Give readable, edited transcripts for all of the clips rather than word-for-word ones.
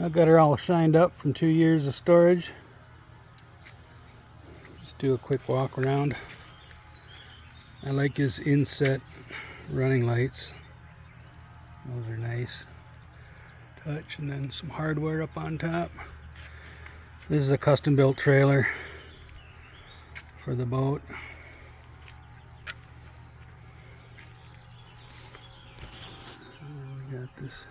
I've got her all shined up from 2 years of storage. Just do a quick walk around. I like his inset running lights. Those are nice. Touch, and then some hardware up on top. This is a custom built trailer for the boat. We got this.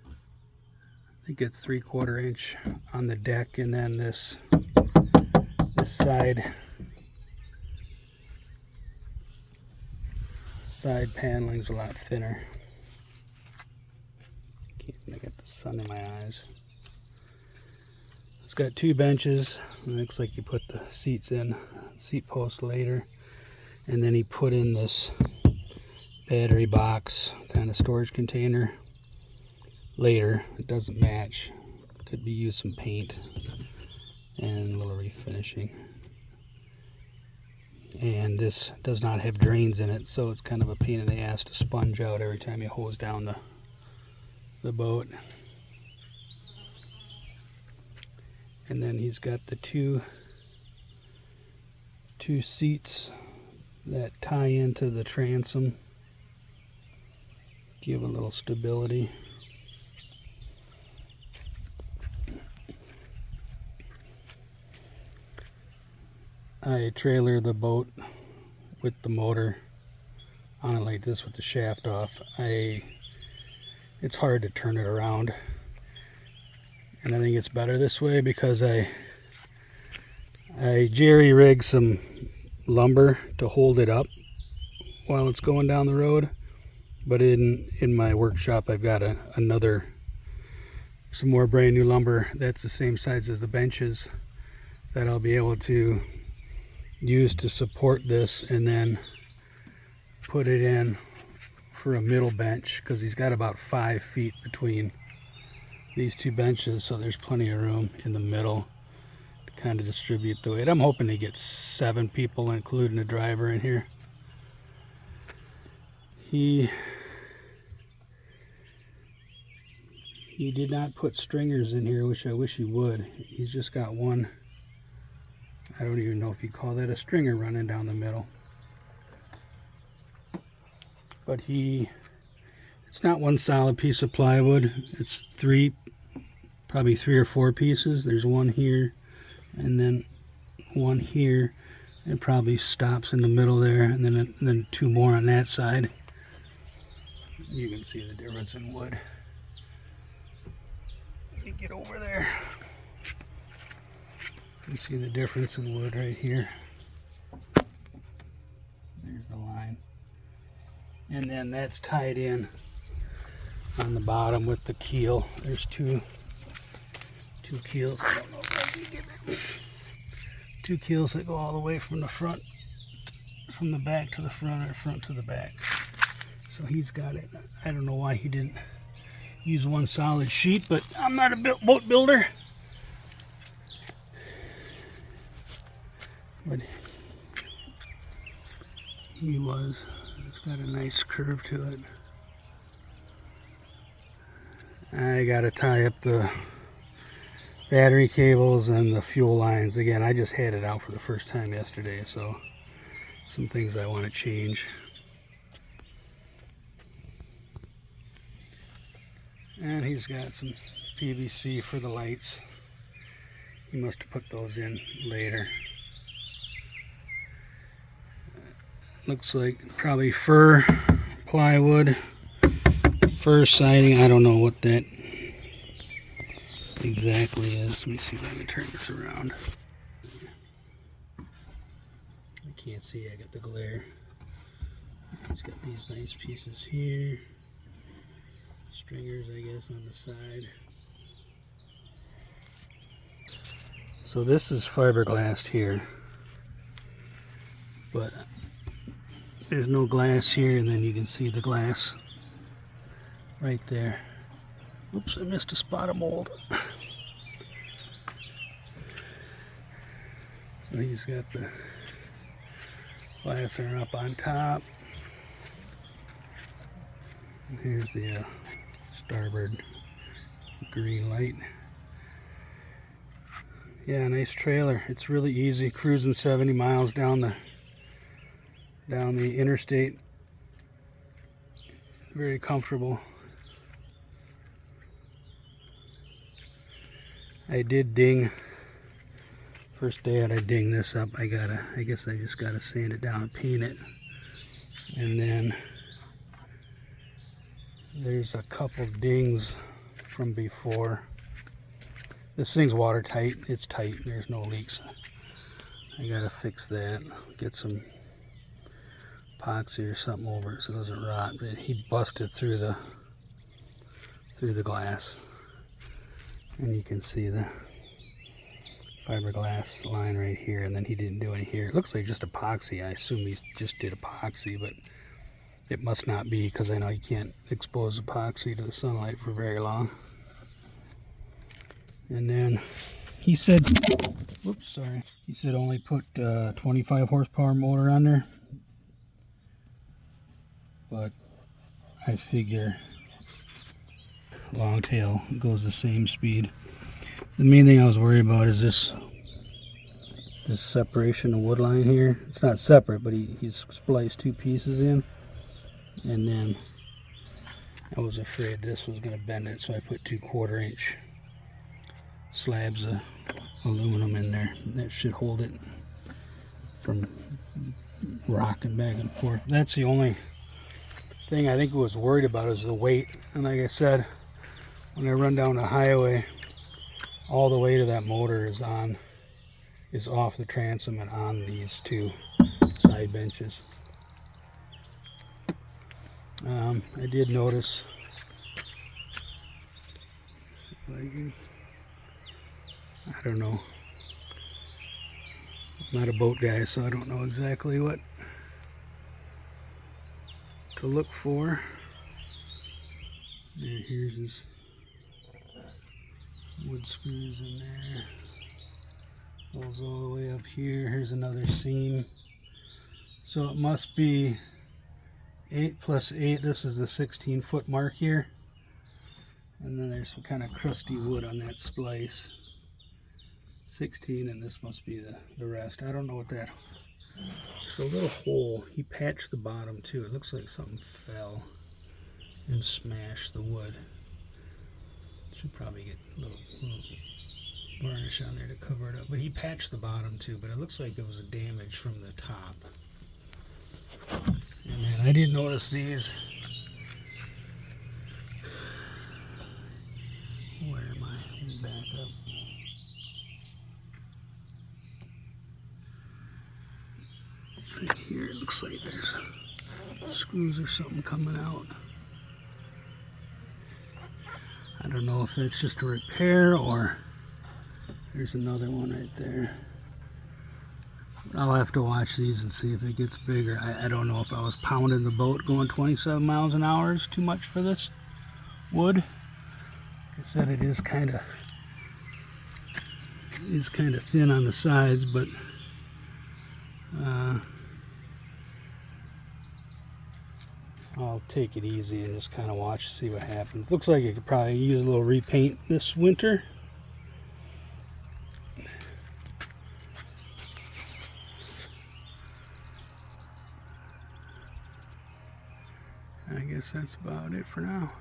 I think it's 3/4 inch on the deck, and then this side paneling's a lot thinner. I got the sun in my eyes. It's got 2 benches. It looks like you put the seats in, seat posts later, and then he put in this battery box kind of storage container later. It doesn't match. Could be used some paint and a little refinishing. And this does not have drains in it, so it's kind of a pain in the ass to sponge out every time you hose down the boat. And then he's got the two seats that tie into the transom, give a little stability. I trailer the boat with the motor on it like this with the shaft off. It's hard to turn it around, and I think it's better this way because I jerry rig some lumber to hold it up while it's going down the road. But in my workshop I've got some more brand new lumber that's the same size as the benches that I'll be able to use to support this, and then put it in for a middle bench, because he's got about 5 feet between these 2 benches, so there's plenty of room in the middle to kind of distribute the weight. I'm hoping to get 7 people, including a driver, in here. He did not put stringers in here, which I wish he would. He's just got one, I don't even know if you call that a stringer, running down the middle. But it's not one solid piece of plywood. It's probably 3 or 4 pieces. There's one here, and then one here. It probably stops in the middle there, and then 2 more on that side. You can see the difference in wood. Let me get over there. You can see the difference in wood right here. There's the line. And then that's tied in on the bottom with the keel. There's two keels. I don't know if I can get it. 2 keels that go all the way from the front, from the back to the front, or front to the back. So he's got it. I don't know why he didn't use one solid sheet, but I'm not a boat builder. But he was. It's got a nice curve to it. I gotta tie up the battery cables and the fuel lines. Again, I just had it out for the first time yesterday, so some things I want to change. And he's got some PVC for the lights. He must have put those in later. Looks like probably fir plywood, fir siding. I don't know what that exactly is. Let me see if I can turn this around. I can't see, I got the glare. It's got these nice pieces here. Stringers, I guess, on the side. So this is fiberglass here, but there's no glass here, and then you can see the glass right there. Oops, I missed a spot of mold. So he's got the glass up on top. Here's the starboard green light. Yeah, nice trailer. It's really easy, cruising 70 miles down the interstate. Very comfortable. I did ding. First day out, I ding this up. I guess I just gotta sand it down and paint it. And then there's a couple dings from before. This thing's watertight. It's tight. There's no leaks. I gotta fix that. Get some epoxy or something over it so it doesn't rot. But he busted through the glass, and you can see the fiberglass line right here. And then he didn't do any here. It looks like just epoxy. I assume he just did epoxy, but it must not be, because I know you can't expose epoxy to the sunlight for very long. And then he said, whoops, sorry. He said only put 25 horsepower motor on there. But I figure longtail goes the same speed. The main thing I was worried about is this separation of wood line here. It's not separate, but he's spliced two pieces in. And then I was afraid this was going to bend it, so I put 2/4 inch slabs of aluminum in there. That should hold it from rocking back and forth. That's the only thing I think I was worried about, is the weight. And like I said, when I run down the highway, all the weight of that motor is off the transom and on these two side benches. I did notice, I don't know, I'm not a boat guy, so I don't know exactly what to look for. And here's his wood screws in there. Goes all the way up here. Here's another seam. So it must be 8 plus 8. This is the 16-foot mark here. And then there's some kind of crusty wood on that splice. 16, and this must be the rest. I don't know what that. It's a little hole. He patched the bottom too. It looks like something fell and smashed the wood. Should probably get a little varnish on there to cover it up. But he patched the bottom too, but it looks like it was a damage from the top. And then I didn't notice these. Where am I? Let me back up. Right here, it looks like there's screws or something coming out. I don't know if that's just a repair, or there's another one right there. I'll have to watch these and see if it gets bigger. I don't know if I was pounding the boat going 27 miles an hour is too much for this wood. Like I said, it is kind of thin on the sides, but I'll take it easy and just kind of watch, see what happens. Looks like I could probably use a little repaint this winter. I guess that's about it for now.